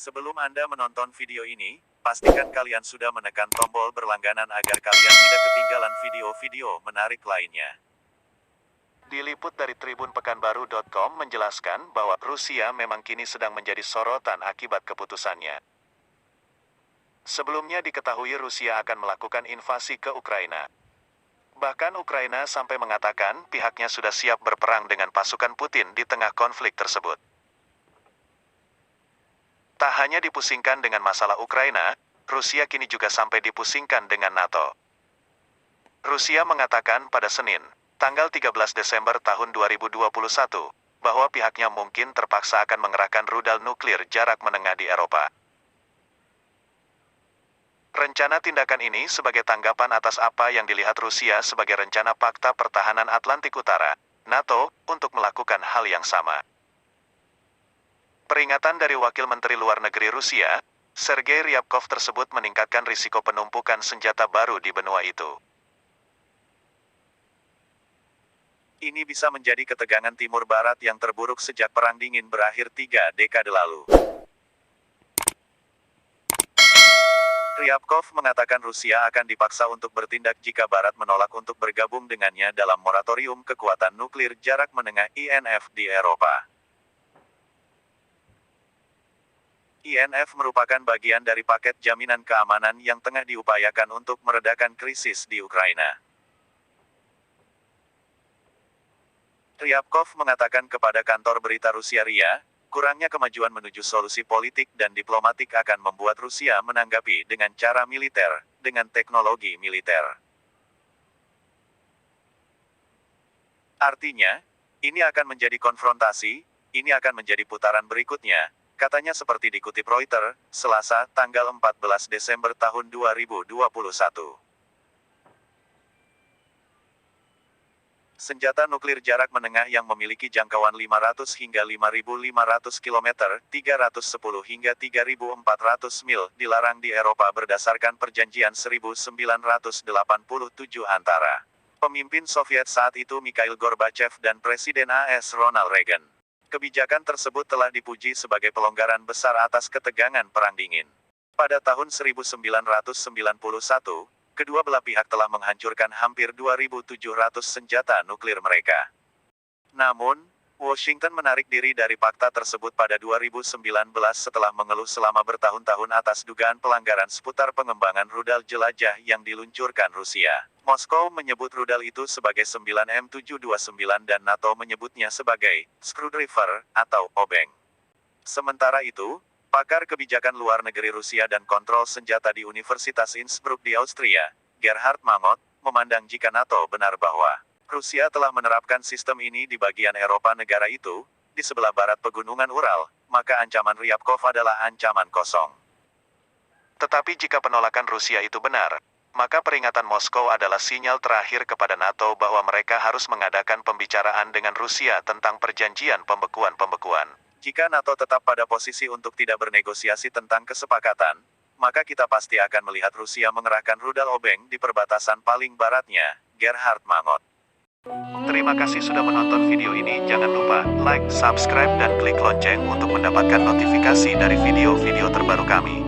Sebelum Anda menonton video ini, pastikan kalian sudah menekan tombol berlangganan agar kalian tidak ketinggalan video-video menarik lainnya. Diliput dari tribunpekanbaru.com menjelaskan bahwa Rusia memang kini sedang menjadi sorotan akibat keputusannya. Sebelumnya diketahui Rusia akan melakukan invasi ke Ukraina. Bahkan Ukraina sampai mengatakan pihaknya sudah siap berperang dengan pasukan Putin di tengah konflik tersebut. Tak hanya dipusingkan dengan masalah Ukraina, Rusia kini juga sampai dipusingkan dengan NATO. Rusia mengatakan pada Senin, tanggal 13 Desember tahun 2021, bahwa pihaknya mungkin terpaksa akan mengerahkan rudal nuklir jarak menengah di Eropa. Rencana tindakan ini sebagai tanggapan atas apa yang dilihat Rusia sebagai rencana Pakta Pertahanan Atlantik Utara, NATO, untuk melakukan hal yang sama. Peringatan dari Wakil Menteri Luar Negeri Rusia, Sergei Ryabkov tersebut meningkatkan risiko penumpukan senjata baru di benua itu. Ini bisa menjadi ketegangan Timur Barat yang terburuk sejak Perang Dingin berakhir 3 dekade lalu. Ryabkov mengatakan Rusia akan dipaksa untuk bertindak jika Barat menolak untuk bergabung dengannya dalam moratorium kekuatan nuklir jarak menengah INF di Eropa. INF merupakan bagian dari paket jaminan keamanan yang tengah diupayakan untuk meredakan krisis di Ukraina. Ryabkov mengatakan kepada kantor berita Rusia RIA, kurangnya kemajuan menuju solusi politik dan diplomatik akan membuat Rusia menanggapi dengan cara militer, dengan teknologi militer. Artinya, ini akan menjadi konfrontasi, ini akan menjadi putaran berikutnya, katanya seperti dikutip Reuters, Selasa, tanggal 14 Desember tahun 2021. Senjata nuklir jarak menengah yang memiliki jangkauan 500 hingga 5.500 km, 310 hingga 3.400 mil, dilarang di Eropa berdasarkan perjanjian 1987 antara pemimpin Soviet saat itu Mikhail Gorbachev dan Presiden AS Ronald Reagan. Kebijakan tersebut telah dipuji sebagai pelonggaran besar atas ketegangan Perang Dingin. Pada tahun 1991, kedua belah pihak telah menghancurkan hampir 2.700 senjata nuklir mereka. Namun, Washington menarik diri dari fakta tersebut pada 2019 setelah mengeluh selama bertahun-tahun atas dugaan pelanggaran seputar pengembangan rudal jelajah yang diluncurkan Rusia. Moskow menyebut rudal itu sebagai 9M729 dan NATO menyebutnya sebagai Screwdriver atau obeng. Sementara itu, pakar kebijakan luar negeri Rusia dan kontrol senjata di Universitas Innsbruck di Austria, Gerhard Mamot, memandang jika NATO benar bahwa Rusia telah menerapkan sistem ini di bagian Eropa negara itu, di sebelah barat pegunungan Ural, maka ancaman Ryabkov adalah ancaman kosong. Tetapi jika penolakan Rusia itu benar, maka peringatan Moskow adalah sinyal terakhir kepada NATO bahwa mereka harus mengadakan pembicaraan dengan Rusia tentang perjanjian pembekuan. Jika NATO tetap pada posisi untuk tidak bernegosiasi tentang kesepakatan, maka kita pasti akan melihat Rusia mengerahkan rudal obeng di perbatasan paling baratnya, Gerhard Mamot. Terima kasih sudah menonton video ini. Jangan lupa like, subscribe, dan klik lonceng untuk mendapatkan notifikasi dari video-video terbaru kami.